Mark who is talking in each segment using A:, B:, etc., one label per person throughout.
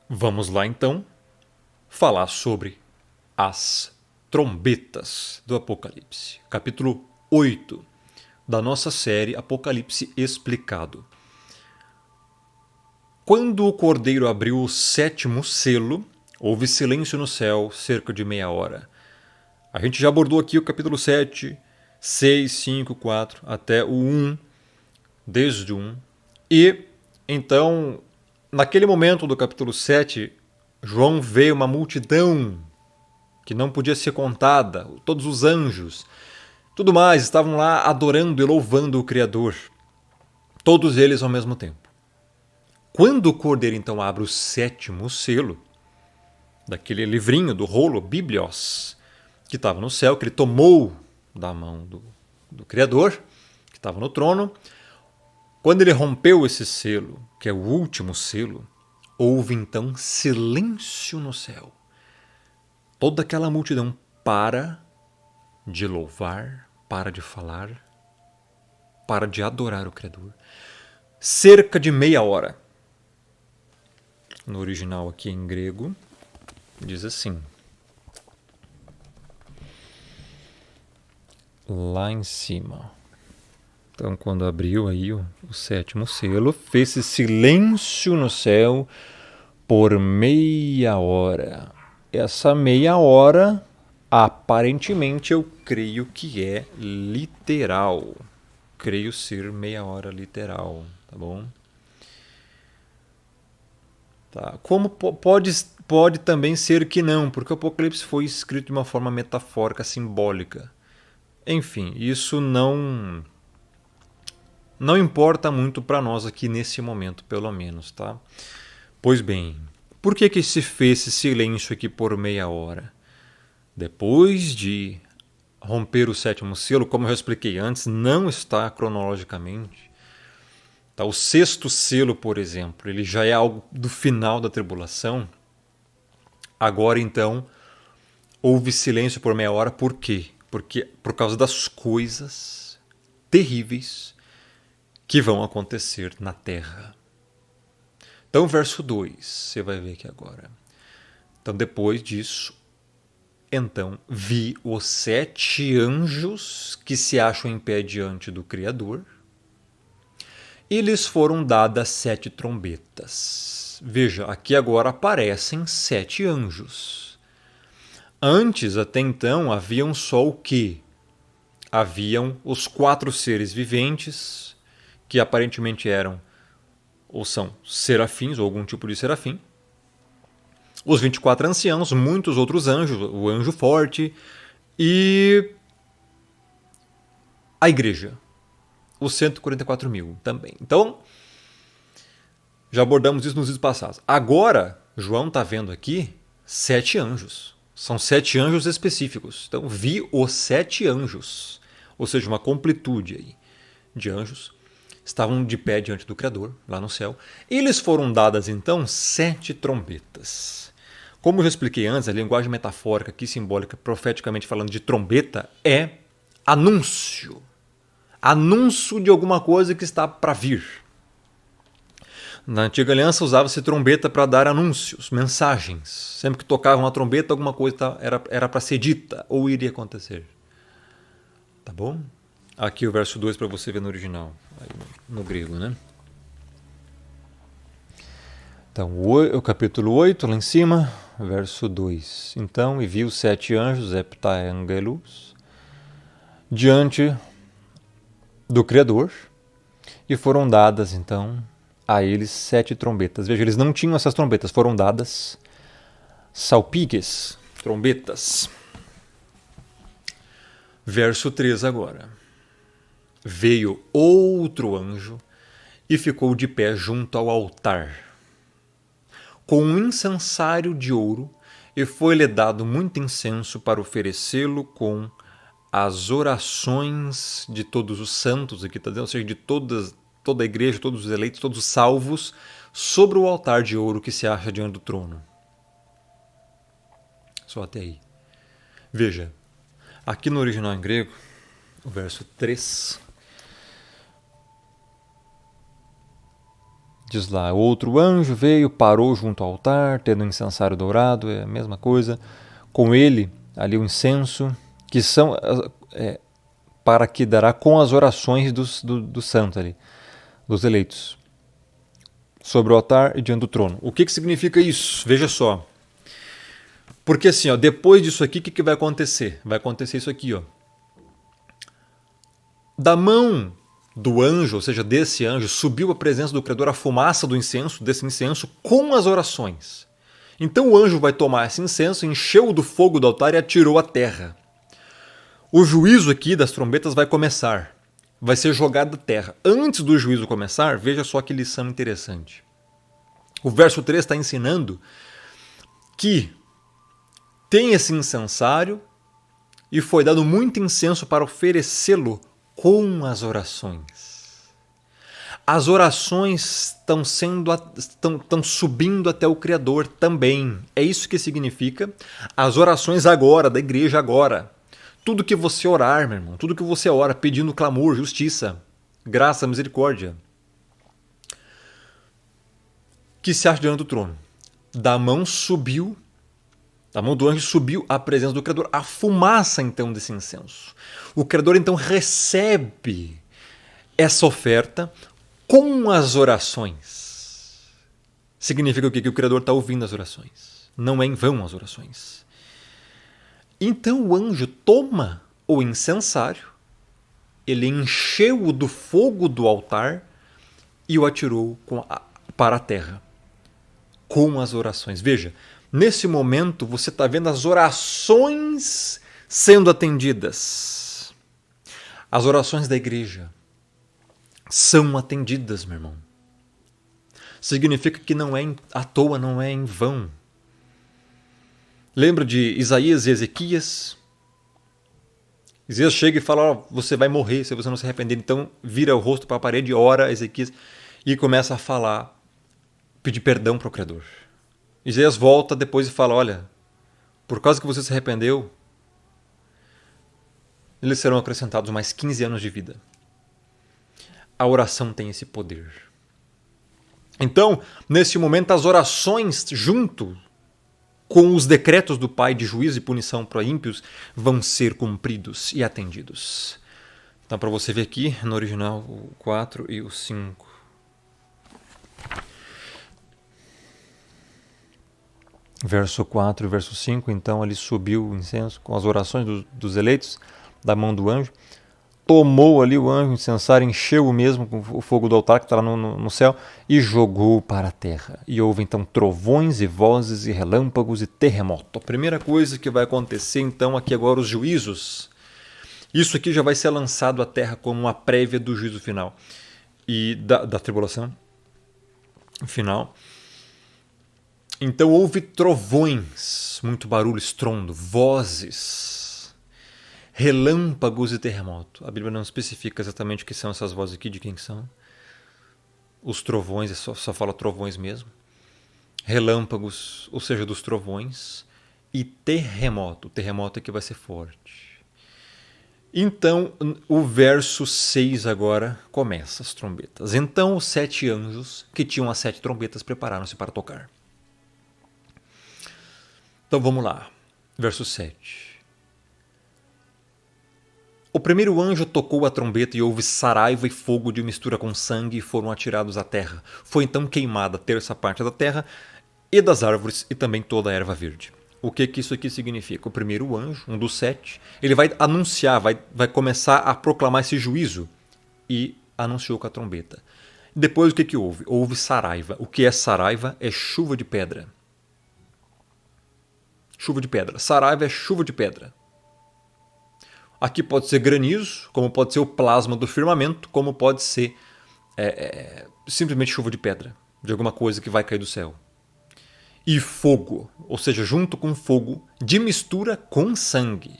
A: Vamos lá então falar sobre as trombetas do Apocalipse, capítulo 8 da nossa série Apocalipse Explicado. Quando o Cordeiro abriu o sétimo selo, houve silêncio no céu cerca de meia hora. A gente já abordou aqui o capítulo 7, 6, 5, 4, até o 1, desde o 1. E então, naquele momento do capítulo 7, João vê uma multidão que não podia ser contada, todos os anjos, tudo mais, estavam lá adorando e louvando o Criador, todos eles ao mesmo tempo. Quando o Cordeiro então abre o sétimo selo, daquele livrinho do rolo, Biblios, que estava no céu, que ele tomou da mão do Criador, que estava no trono, quando ele rompeu esse selo, que é o último selo, houve então silêncio no céu. Toda aquela multidão para de louvar, para de falar, para de adorar o Criador. Cerca de meia hora. No original aqui em grego, diz assim. Lá em cima. Então, quando abriu aí o sétimo selo, fez-se silêncio no céu por meia hora. Essa meia hora, aparentemente, eu creio que é literal. Creio ser meia hora literal, tá bom? Tá. Como pode também ser que não, porque o Apocalipse foi escrito de uma forma metafórica, simbólica. Enfim, isso não importa muito para nós aqui nesse momento, pelo menos, tá? Pois bem, por que se fez esse silêncio aqui por meia hora? Depois de romper o sétimo selo, como eu já expliquei antes, não está cronologicamente. Tá? O sexto selo, por exemplo, ele já é algo do final da tribulação. Agora, então, houve silêncio por meia hora. Por quê? Porque por causa das coisas terríveis que vão acontecer na Terra. Então, verso 2, você vai ver aqui agora. Então, depois disso, então vi os 7 anjos que se acham em pé diante do Criador, e lhes foram dadas 7 trombetas. Veja, aqui agora aparecem 7 anjos. Antes, até então, haviam só o quê? Haviam os 4 seres viventes, que aparentemente eram ou são serafins, ou algum tipo de serafim. Os 24 anciãos, muitos outros anjos, o anjo forte e a igreja, os 144 mil também. Então, já abordamos isso nos vídeos passados. Agora, João está vendo aqui 7 anjos. São 7 anjos específicos. Então, vi os 7 anjos, ou seja, uma completude aí de anjos. Estavam de pé diante do Criador, lá no céu. E lhes foram dadas, então, 7 trombetas. Como eu já expliquei antes, a linguagem metafórica, aqui simbólica, profeticamente falando de trombeta, é anúncio. Anúncio de alguma coisa que está para vir. Na antiga aliança usava-se trombeta para dar anúncios, mensagens. Sempre que tocavam a trombeta, alguma coisa era para ser dita ou iria acontecer. Tá bom? Aqui o verso 2 para você ver no original, aí no grego, né? Então, o capítulo 8, lá em cima, verso 2. Então, e viu 7 anjos, heptaangelos, diante do Criador, e foram dadas, então, a eles 7 trombetas. Veja, eles não tinham essas trombetas, foram dadas salpigues, trombetas. Verso 3 agora. Veio outro anjo e ficou de pé junto ao altar, com um incensário de ouro, e foi-lhe dado muito incenso para oferecê-lo com as orações de todos os santos, aqui está dizendo, ou seja, de toda a igreja, todos os eleitos, todos os salvos, sobre o altar de ouro que se acha diante do trono. Só até aí. Veja, aqui no original em grego, o verso 3, Diz lá, outro anjo veio, parou junto ao altar, tendo um incensário dourado, é a mesma coisa. Com ele, ali o incenso, que são para que dará com as orações dos santos ali, dos eleitos, sobre o altar e diante do trono. O que significa isso? Veja só. Porque assim, ó, depois disso aqui, o que vai acontecer? Vai acontecer isso aqui, ó. Da mão do anjo, ou seja, desse anjo, subiu a presença do Criador a fumaça do incenso, desse incenso, com as orações. Então o anjo vai tomar esse incenso, encheu-o do fogo do altar e atirou à terra. O juízo aqui das trombetas vai começar. Vai ser jogado à terra. Antes do juízo começar, veja só que lição interessante. O verso 3 está ensinando que tem esse incensário e foi dado muito incenso para oferecê-lo com as orações. As orações estão subindo até o Criador também. É isso que significa as orações agora, da igreja agora. Tudo que você orar, meu irmão, tudo que você ora pedindo clamor, justiça, graça, misericórdia, que se acha diante do trono. Da mão do anjo subiu a presença do Criador, a fumaça então desse incenso. O Criador então recebe essa oferta com as orações. Significa o quê? Que o Criador está ouvindo as orações. Não é em vão as orações. Então o anjo toma o incensário, ele encheu-o do fogo do altar e o atirou para a terra com as orações. Veja, nesse momento você está vendo as orações sendo atendidas. As orações da igreja são atendidas, meu irmão. Significa que não é à toa, não é em vão. Lembra de Isaías e Ezequias? Isaías chega e fala, oh, você vai morrer se você não se arrepender. Então vira o rosto para a parede, ora Ezequias e começa a falar, pedir perdão para o Criador. Isaías volta depois e fala, olha, por causa que você se arrependeu, eles serão acrescentados mais 15 anos de vida. A oração tem esse poder. Então, nesse momento, as orações junto com os decretos do Pai de juízo e punição para ímpios vão ser cumpridos e atendidos. Então, para você ver aqui, no original, o 4 e o 5. Verso 4 e verso 5, então ali subiu o incenso com as orações dos eleitos da mão do anjo. Tomou ali o anjo incensário, encheu o mesmo com o fogo do altar que está lá no céu e jogou para a terra. E houve então trovões e vozes e relâmpagos e terremoto. A primeira coisa que vai acontecer então aqui agora os juízos. Isso aqui já vai ser lançado à terra como uma prévia do juízo final e da tribulação final. Então houve trovões, muito barulho, estrondo, vozes, relâmpagos e terremoto. A Bíblia não especifica exatamente o que são essas vozes aqui, de quem são. Os trovões, só fala trovões mesmo. Relâmpagos, ou seja, dos trovões. E terremoto. O terremoto é que vai ser forte. Então, o verso 6 agora começa as trombetas. Então, os 7 anjos que tinham as 7 trombetas prepararam-se para tocar. Então, vamos lá. Verso 7. O primeiro anjo tocou a trombeta e houve saraiva e fogo de mistura com sangue e foram atirados à terra. Foi então queimada a terça parte da terra e das árvores e também toda a erva verde. O que isso aqui significa? O primeiro anjo, um dos 7, ele vai anunciar, vai começar a proclamar esse juízo e anunciou com a trombeta. Depois o que houve? Houve saraiva. O que é saraiva? É chuva de pedra. Chuva de pedra. Saraiva é chuva de pedra. Aqui pode ser granizo, como pode ser o plasma do firmamento, como pode ser simplesmente chuva de pedra, de alguma coisa que vai cair do céu. E fogo, ou seja, junto com fogo, de mistura com sangue,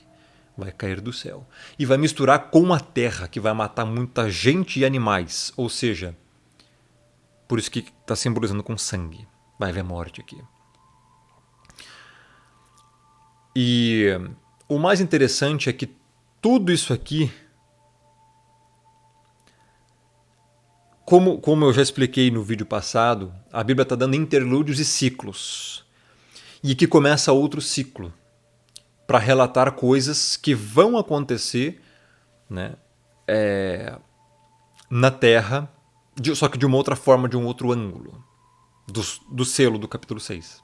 A: vai cair do céu. E vai misturar com a terra, que vai matar muita gente e animais. Ou seja, por isso que está simbolizando com sangue. Vai haver morte aqui. E o mais interessante é que tudo isso aqui como eu já expliquei no vídeo passado, a Bíblia está dando interlúdios e ciclos. E aqui começa outro ciclo, para relatar coisas que vão acontecer, né, na Terra, só que de uma outra forma, de um outro ângulo, do selo do capítulo 6.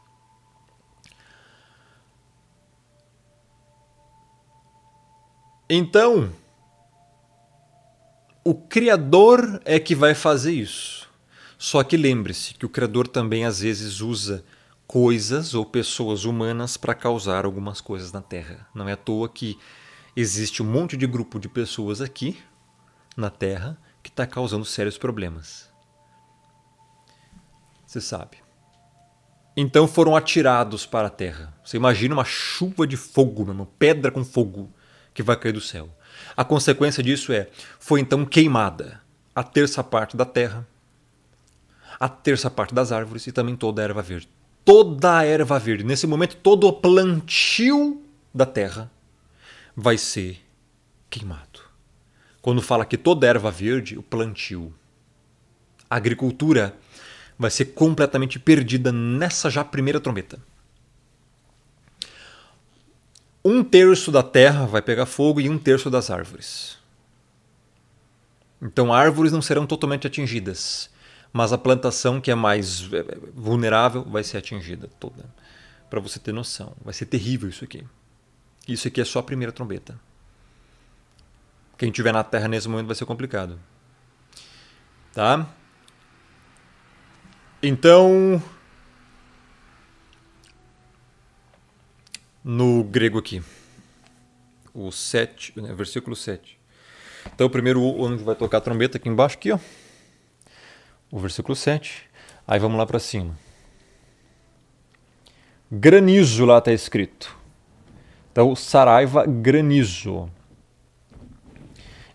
A: Então, o Criador é que vai fazer isso. Só que lembre-se que o Criador também às vezes usa coisas ou pessoas humanas para causar algumas coisas na Terra. Não é à toa que existe um monte de grupo de pessoas aqui na Terra que está causando sérios problemas. Você sabe. Então foram atirados para a Terra. Você imagina uma chuva de fogo, uma pedra com fogo que vai cair do céu. A consequência disso foi então queimada a terça parte da terra, a terça parte das árvores e também toda a erva verde. Toda a erva verde, nesse momento, todo o plantio da terra vai ser queimado. Quando fala que toda a erva verde, o plantio, a agricultura vai ser completamente perdida nessa já primeira trombeta. 1/3 da terra vai pegar fogo e 1/3 das árvores. Então, árvores não serão totalmente atingidas, mas a plantação que é mais vulnerável vai ser atingida toda. Para você ter noção, vai ser terrível isso aqui. Isso aqui é só a primeira trombeta. Quem estiver na terra nesse momento vai ser complicado. Tá? Então, no grego aqui, o 7, versículo 7. Então, primeiro o anjo vai tocar a trombeta aqui embaixo, aqui, ó. O versículo 7. Aí vamos lá para cima. Granizo lá está escrito. Então, saraiva, granizo.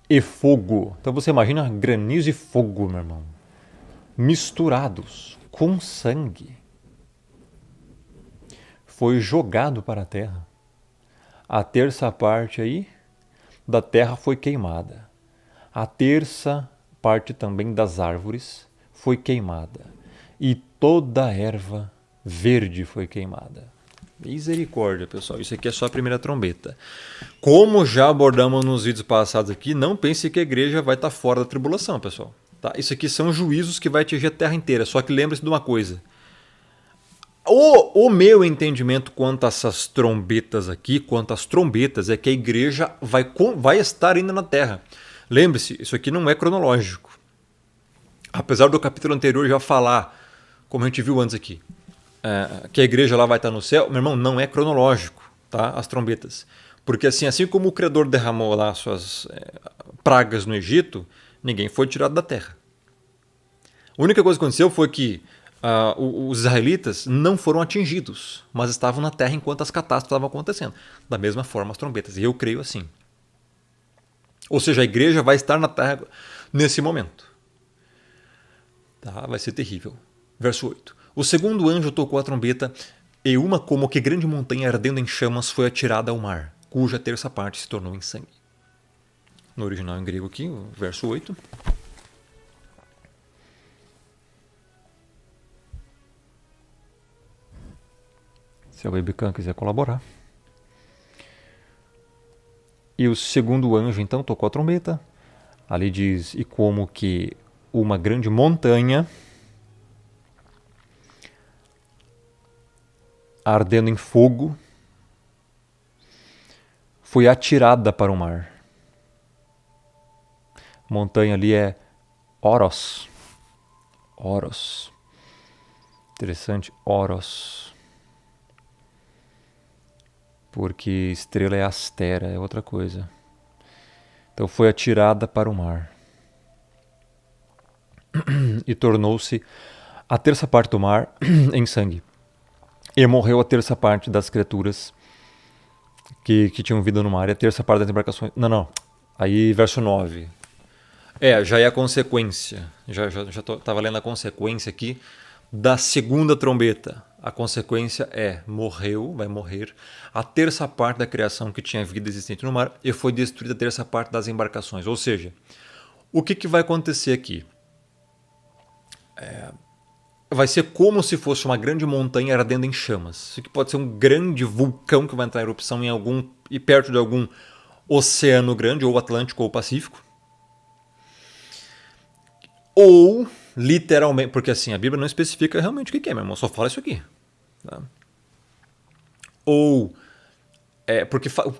A: E fogo. Então você imagina granizo e fogo, meu irmão. Misturados com sangue. Foi jogado para a terra. A terça parte aí da terra foi queimada. A terça parte também das árvores foi queimada. E toda a erva verde foi queimada. Misericórdia, pessoal. Isso aqui é só a primeira trombeta. Como já abordamos nos vídeos passados aqui, não pense que a igreja vai estar fora da tribulação, pessoal. Tá? Isso aqui são juízos que vai atingir a terra inteira. Só que lembre-se de uma coisa. O meu entendimento quanto a essas trombetas aqui, quanto às trombetas, é que a igreja vai estar ainda na terra. Lembre-se, isso aqui não é cronológico. Apesar do capítulo anterior já falar, como a gente viu antes aqui, que a igreja lá vai estar no céu, meu irmão, não é cronológico, tá? As trombetas. Porque assim como o Criador derramou lá suas pragas no Egito, ninguém foi tirado da terra. A única coisa que aconteceu foi que os israelitas não foram atingidos, mas estavam na terra enquanto as catástrofes estavam acontecendo. Da mesma forma as trombetas. E eu creio assim. Ou seja, a igreja vai estar na terra nesse momento. Tá? Vai ser terrível. Verso 8. O segundo anjo tocou a trombeta e uma como que grande montanha ardendo em chamas foi atirada ao mar, cuja terça parte se tornou em sangue. No original em grego aqui, o verso 8. Se a webcam quiser colaborar. E o segundo anjo então tocou a trombeta. Ali diz, e como que uma grande montanha ardendo em fogo foi atirada para o mar. Montanha ali é Oros. Oros. Interessante, Oros. Porque estrela é Astera, é outra coisa. Então foi atirada para o mar. E tornou-se a terça parte do mar em sangue. E morreu a terça parte das criaturas que tinham vida no mar. E a terça parte das embarcações... Não. Aí verso 9. Já é a consequência. Já estava lendo a consequência aqui da segunda trombeta. A consequência vai morrer a terça parte da criação que tinha vida existente no mar e foi destruída a terça parte das embarcações. Ou seja, o que vai acontecer aqui? vai ser como se fosse uma grande montanha ardendo em chamas. Isso aqui pode ser um grande vulcão que vai entrar em erupção e perto de algum oceano grande, ou Atlântico ou Pacífico. Ou, literalmente, porque assim, a Bíblia não especifica realmente o que é, meu irmão, só fala isso aqui. Tá? Ou,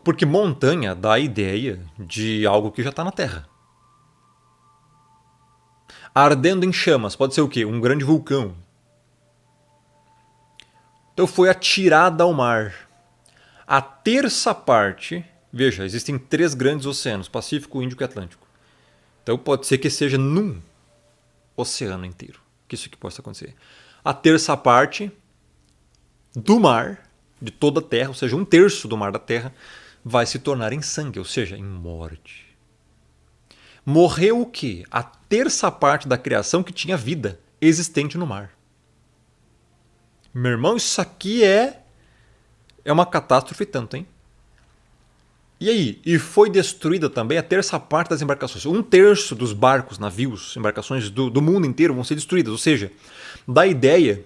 A: porque montanha dá a ideia de algo que já está na Terra. Ardendo em chamas, pode ser o quê? Um grande vulcão. Então foi atirada ao mar. A terça parte, veja, existem 3 grandes oceanos, Pacífico, Índico e Atlântico. Então pode ser que seja num oceano inteiro que isso aqui possa acontecer. A terça parte do mar, de toda a Terra, ou seja, 1/3 do mar da Terra, vai se tornar em sangue, ou seja, em morte. Morreu o quê? A terça parte da criação que tinha vida existente no mar. Meu irmão, isso aqui é uma catástrofe tanto, hein? E aí? E foi destruída também a terça parte das embarcações. 1/3 dos barcos, navios, embarcações do mundo inteiro vão ser destruídas. Ou seja, dá a ideia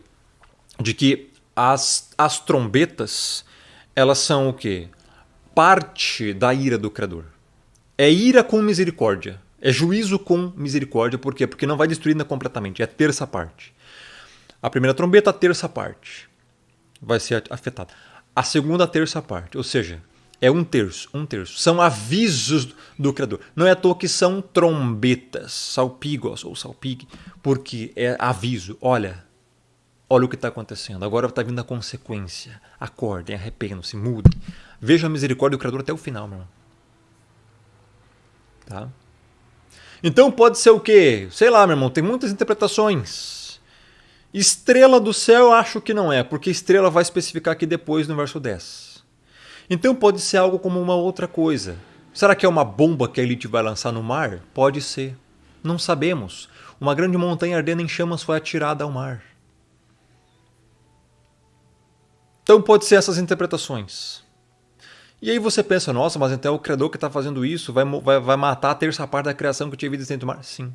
A: de que as trombetas, elas são o quê? Parte da ira do Criador. É ira com misericórdia. É juízo com misericórdia. Por quê? Porque não vai destruir completamente. É a terça parte. A primeira trombeta, a terça parte vai ser afetada. A segunda, a terça parte. Ou seja, é 1/3. São avisos do Criador. Não é à toa que são trombetas, salpigos ou salpigue, porque é aviso. Olha o que está acontecendo. Agora está vindo a consequência. Acordem, arrependam-se, mudem. Vejam a misericórdia do Criador até o final, meu irmão. Tá? Então pode ser o quê? Sei lá, meu irmão, tem muitas interpretações. Estrela do céu eu acho que não é, porque estrela vai especificar aqui depois no verso 10. Então pode ser algo como uma outra coisa. Será que é uma bomba que a elite vai lançar no mar? Pode ser. Não sabemos. Uma grande montanha ardendo em chamas foi atirada ao mar. Então pode ser essas interpretações. E aí você pensa, nossa, mas então é o Criador que está fazendo isso, vai matar a terça parte da criação que tinha vida dentro do mar? Sim.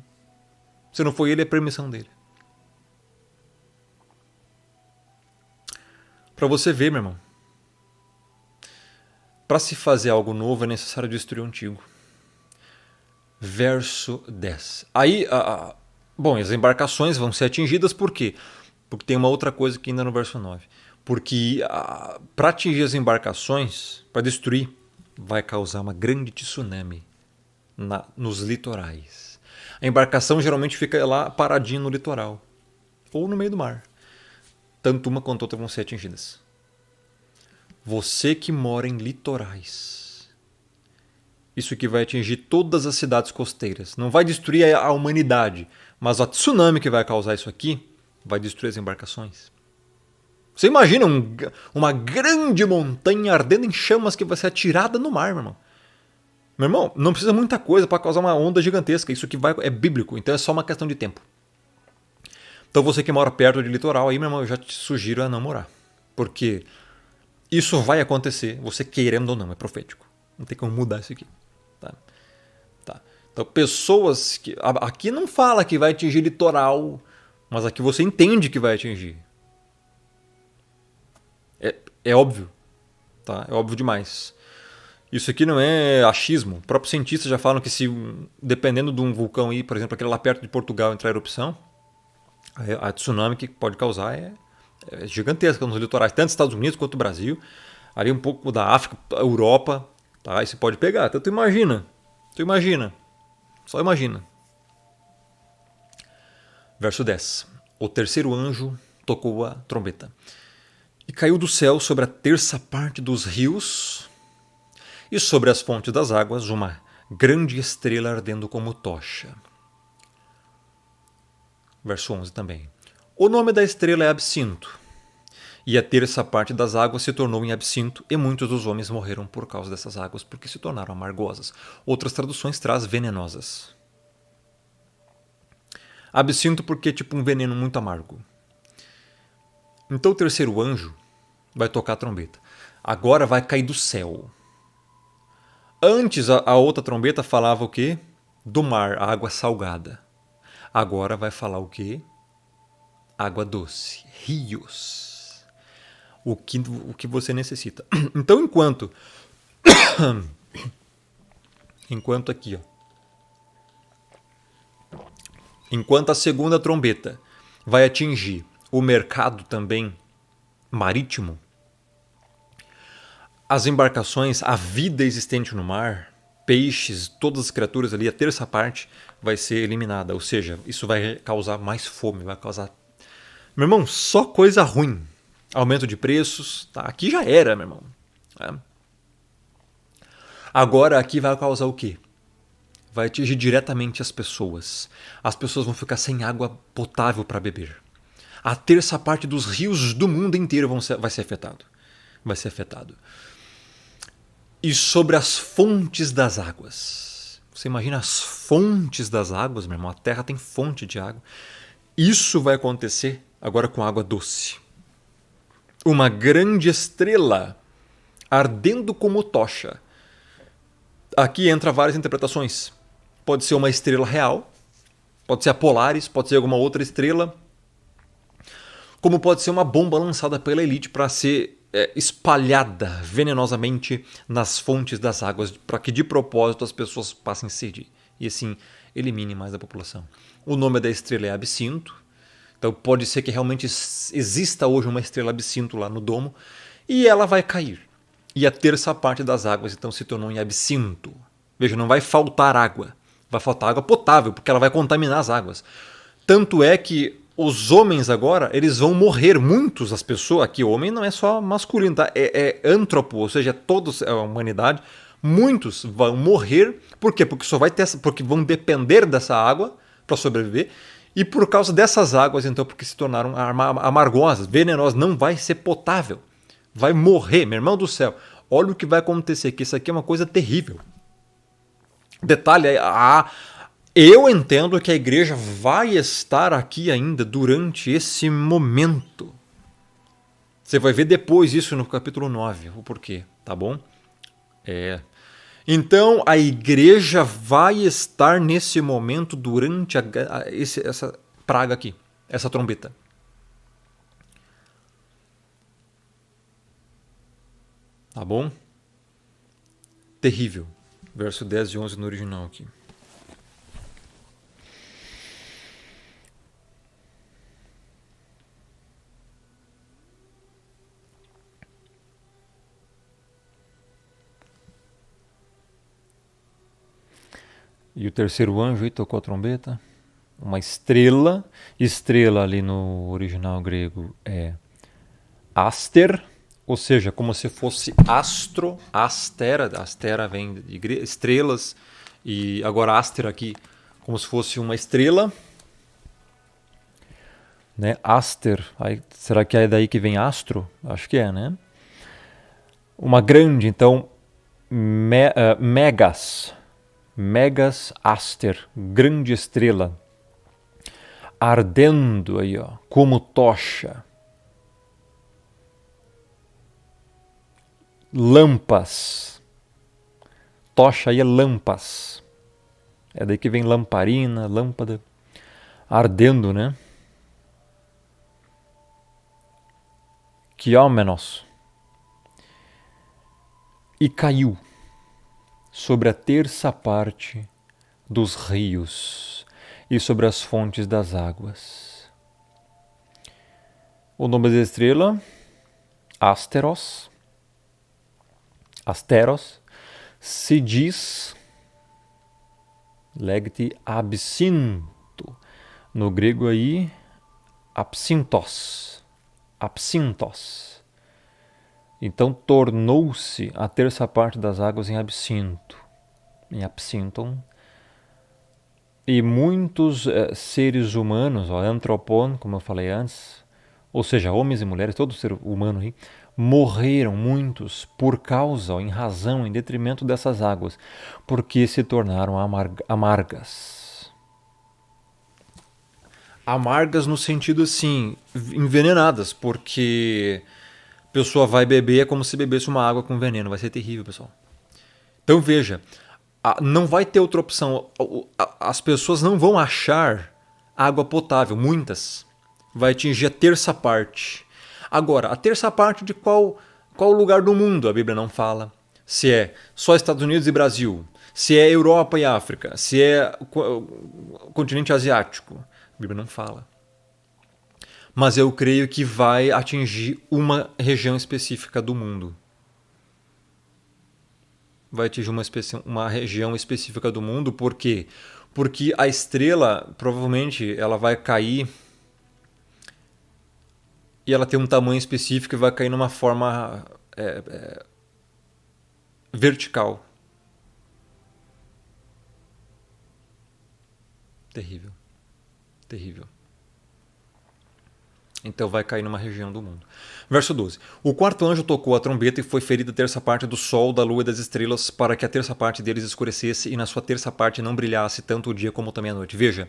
A: Se não foi ele, é permissão dele. Para você ver, meu irmão. Para se fazer algo novo é necessário destruir o antigo. Verso 10. Aí, bom, as embarcações vão ser atingidas por quê? Porque tem uma outra coisa aqui ainda no verso 9. Porque para atingir as embarcações, para destruir, vai causar uma grande tsunami nos litorais. A embarcação geralmente fica lá paradinha no litoral ou no meio do mar. Tanto uma quanto outra vão ser atingidas. Você que mora em litorais, isso aqui vai atingir todas as cidades costeiras. Não vai destruir a humanidade, mas a tsunami que vai causar isso aqui vai destruir as embarcações. Você imagina uma grande montanha ardendo em chamas que vai ser atirada no mar, meu irmão. Meu irmão, não precisa muita coisa para causar uma onda gigantesca. Isso aqui é bíblico, então é só uma questão de tempo. Então você que mora perto de litoral, aí, meu irmão, eu já te sugiro a não morar. Porque isso vai acontecer, você querendo ou não, é profético. Não tem como mudar isso aqui. Tá. Então pessoas que... Aqui não fala que vai atingir litoral, mas aqui você entende que vai atingir. É óbvio, tá? É óbvio demais. Isso aqui não é achismo. Os próprios cientistas já falam que se, dependendo de um vulcão aí, por exemplo, aquele lá perto de Portugal entrar em erupção, a tsunami que pode causar é gigantesca nos litorais, tanto dos Estados Unidos quanto do Brasil, ali um pouco da África, Europa, tá? Aí você pode pegar. Então tu imagina, só imagina. Verso 10. O terceiro anjo tocou a trombeta. E caiu do céu sobre a terça parte dos rios e sobre as fontes das águas uma grande estrela ardendo como tocha. Verso 11 também. O nome da estrela é Absinto, e a terça parte das águas se tornou em absinto, e muitos dos homens morreram por causa dessas águas, porque se tornaram amargosas. Outras traduções trazem venenosas. Absinto porque é tipo um veneno muito amargo. Então o terceiro anjo vai tocar a trombeta. Agora vai cair do céu. Antes a outra trombeta falava o quê? Do mar, a água salgada. Agora vai falar o quê? água doce, rios. O que você necessita. Então, enquanto aqui, ó, enquanto a segunda trombeta vai atingir o mercado também marítimo, as embarcações, a vida existente no mar, peixes, todas as criaturas ali, a terça parte vai ser eliminada. Ou seja, isso vai causar mais fome, vai causar... Meu irmão, só coisa ruim. Aumento de preços, tá? Aqui já era, meu irmão. Agora aqui vai causar o quê? Vai atingir diretamente as pessoas. As pessoas vão ficar sem água potável para beber. A terça parte dos rios do mundo inteiro vai ser afetado. Vai ser afetado. E sobre as fontes das águas. Você imagina as fontes das águas, meu irmão? A terra tem fonte de água. Isso vai acontecer agora com água doce. Uma grande estrela ardendo como tocha. Aqui entra várias interpretações. Pode ser uma estrela real, pode ser a Polaris, pode ser alguma outra estrela, como pode ser uma bomba lançada pela elite para ser espalhada venenosamente nas fontes das águas, para que de propósito as pessoas passem sede e assim eliminem mais a população. O nome da estrela é Absinto, então pode ser que realmente exista hoje uma estrela Absinto lá no domo e ela vai cair. E a terça parte das águas então se tornou em absinto. Veja, não vai faltar água. Vai faltar água potável, porque ela vai contaminar as águas. Tanto é que os homens agora, eles vão morrer. Muitos das pessoas, aqui homem não é só masculino, tá? É antropo, ou seja, todos a humanidade. Muitos vão morrer. Por quê? Porque só vai ter porque vão depender dessa água para sobreviver. E por causa dessas águas, então, porque se tornaram amargosas, venenosas, não vai ser potável. Vai morrer, meu irmão do céu. Olha o que vai acontecer, que isso aqui é uma coisa terrível. Detalhe, eu entendo que a igreja vai estar aqui ainda durante esse momento. Você vai ver depois isso no capítulo 9, o porquê, tá bom? Então, a igreja vai estar nesse momento durante essa praga aqui, essa trombeta. Tá bom? Terrível. Verso 10 e 11 no original aqui. E o terceiro anjo aí tocou a trombeta. Uma estrela. Estrela ali no original grego é aster. Ou seja, como se fosse astro, astera. Astera vem de estrelas. E agora aster aqui, como se fosse uma estrela. Né? Aster. Aí, será que é daí que vem astro? Acho que é, né? Uma grande, então, megas. Megas aster. Grande estrela. Ardendo aí, ó, como tocha. Lampas. Tocha aí é lampas. É daí que vem lamparina, lâmpada. Ardendo, né? Quiómenos. E caiu sobre a terça parte dos rios e sobre as fontes das águas. O nome da estrela, Asteros, se diz legte absinto. No grego aí, absintos. Então tornou-se a terça parte das águas em absinto. Em absinton. E muitos seres humanos, antropon, como eu falei antes, ou seja, homens e mulheres, todo ser humano aí, morreram muitos por causa, em razão, em detrimento dessas águas, porque se tornaram amargas. Amargas no sentido assim, envenenadas, porque a pessoa vai beber é como se bebesse uma água com veneno, vai ser terrível, pessoal. Então veja, não vai ter outra opção, as pessoas não vão achar água potável, muitas. vai atingir a terça parte. Agora, a terça parte de qual lugar do mundo? A Bíblia não fala. Se é só Estados Unidos e Brasil, se é Europa e África, se é o continente asiático. A Bíblia não fala. Mas eu creio que vai atingir uma região específica do mundo. Vai atingir uma região específica do mundo, por quê? Porque a estrela, provavelmente, ela vai cair e ela tem um tamanho específico e vai cair numa forma vertical. Terrível. Terrível. Então vai cair numa região do mundo. Verso 12. O quarto anjo tocou a trombeta e foi ferida a terça parte do sol, da lua e das estrelas, para que a terça parte deles escurecesse e na sua terça parte não brilhasse tanto o dia como também a noite. Veja,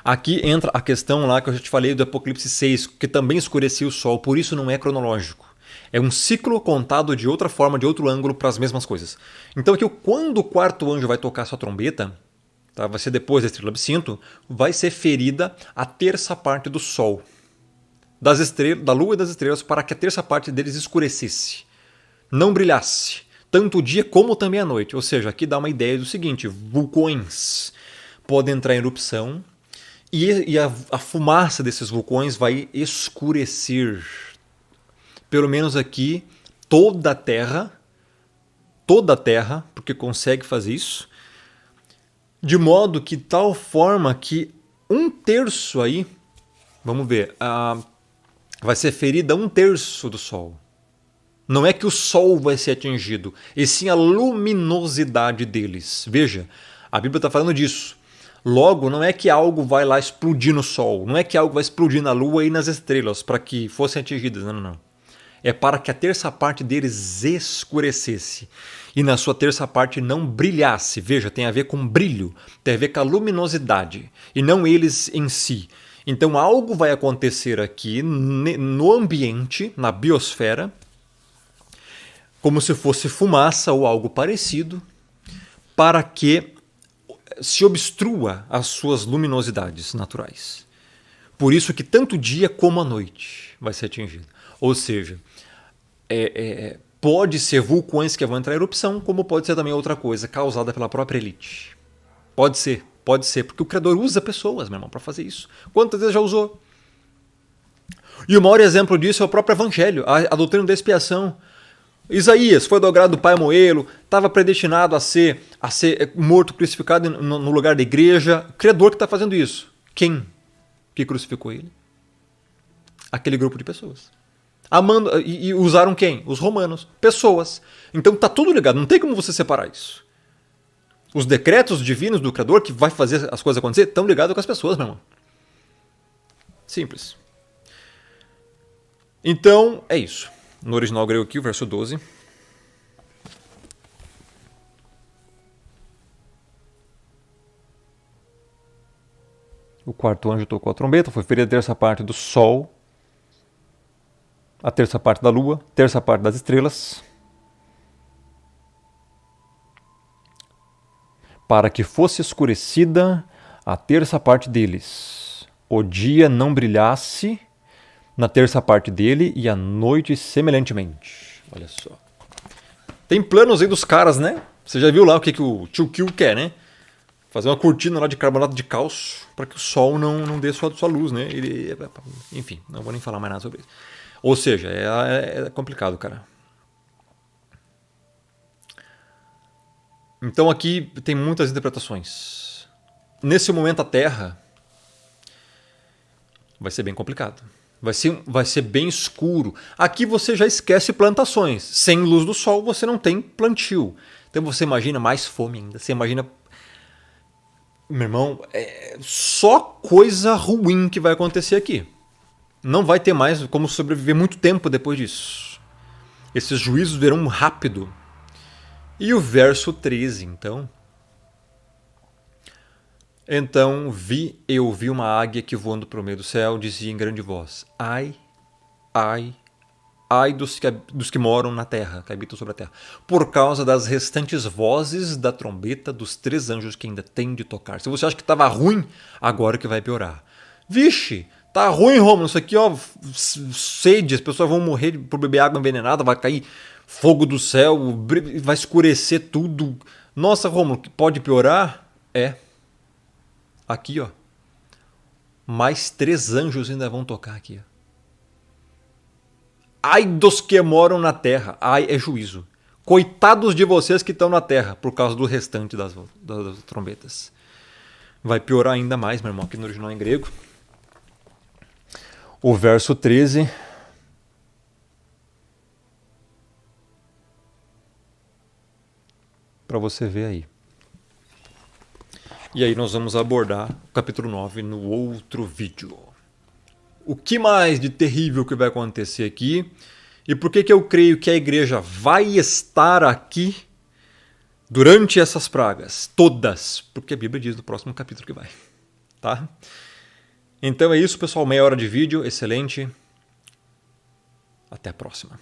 A: aqui entra a questão lá que eu já te falei do Apocalipse 6, que também escurecia o sol, por isso não é cronológico. É um ciclo contado de outra forma, de outro ângulo para as mesmas coisas. Então aqui, quando o quarto anjo vai tocar sua trombeta, tá, vai ser depois da estrela absinto, vai ser ferida a terça parte do sol, da lua e das estrelas, para que a terça parte deles escurecesse, não brilhasse, tanto o dia como também a noite. Ou seja, aqui dá uma ideia do seguinte: vulcões podem entrar em erupção e a fumaça desses vulcões vai escurecer, pelo menos aqui, toda a Terra, porque consegue fazer isso, de modo que tal forma que um terço aí, vamos ver, vai ser ferida um terço do Sol. Não é que o Sol vai ser atingido, e sim a luminosidade deles. Veja, a Bíblia está falando disso. Logo, não é que algo vai lá explodir no Sol, não é que algo vai explodir na Lua e nas estrelas para que fossem atingidas, não. É para que a terça parte deles escurecesse e na sua terça parte não brilhasse. Veja, tem a ver com brilho, tem a ver com a luminosidade e não eles em si. Então algo vai acontecer aqui no ambiente, na biosfera, como se fosse fumaça ou algo parecido, para que se obstrua as suas luminosidades naturais. Por isso que tanto o dia como a noite vai ser atingido. Ou seja, pode ser vulcões que vão entrar em erupção, como pode ser também outra coisa causada pela própria elite. Pode ser, porque o Criador usa pessoas, meu irmão, para fazer isso. Quantas vezes já usou? E o maior exemplo disso é o próprio Evangelho, a doutrina da expiação. Isaías foi do grado do pai Moelo, estava predestinado a ser morto, crucificado no lugar da igreja. O Criador que está fazendo isso. Quem que crucificou ele? Aquele grupo de pessoas. E usaram quem? Os romanos. Pessoas. Então está tudo ligado, não tem como você separar isso. Os decretos divinos do Criador, que vai fazer as coisas acontecer, estão ligados com as pessoas, meu irmão. Simples. Então, é isso. No original grego aqui, o verso 12. O quarto anjo tocou a trombeta, foi ferida a terça parte do sol, a terça parte da lua, a terça parte das estrelas, para que fosse escurecida a terça parte deles, o dia não brilhasse na terça parte dele e a noite semelhantemente. Olha só. Tem planos aí dos caras, né? Você já viu lá o que o tio Kill quer, né? Fazer uma cortina lá de carbonato de cálcio para que o sol não dê sua luz, né? Enfim, não vou nem falar mais nada sobre isso. Ou seja, é complicado, cara. Então aqui tem muitas interpretações. Nesse momento a Terra vai ser bem complicado. Vai ser bem escuro. Aqui você já esquece plantações. Sem luz do sol você não tem plantio. Então você imagina mais fome ainda. Você imagina... Meu irmão, só coisa ruim que vai acontecer aqui. Não vai ter mais como sobreviver muito tempo depois disso. Esses juízos virão rápido. E o verso 13, então... Então eu ouvi uma águia que voando para o meio do céu dizia em grande voz: ai, ai, ai dos que moram na terra, que habitam sobre a terra, por causa das restantes vozes da trombeta dos 3 anjos que ainda têm de tocar. Se você acha que estava ruim, agora que vai piorar. Vixe, Tá ruim, Romulo, isso aqui, ó, sede, as pessoas vão morrer por beber água envenenada, vai cair fogo do céu, vai escurecer tudo. Nossa, Romulo, pode piorar? É. Aqui, ó. Mais 3 anjos ainda vão tocar aqui, ó. Ai dos que moram na terra. Ai é juízo. Coitados de vocês que estão na terra, por causa do restante das trombetas. Vai piorar ainda mais, meu irmão, aqui no original em grego. O verso 13. Para você ver aí. E aí nós vamos abordar o capítulo 9 no outro vídeo. O que mais de terrível que vai acontecer aqui? E por que eu creio que a igreja vai estar aqui durante essas pragas? Todas. Porque a Bíblia diz no próximo capítulo que vai. Tá? Então é isso, pessoal. Meia hora de vídeo. Excelente. Até a próxima.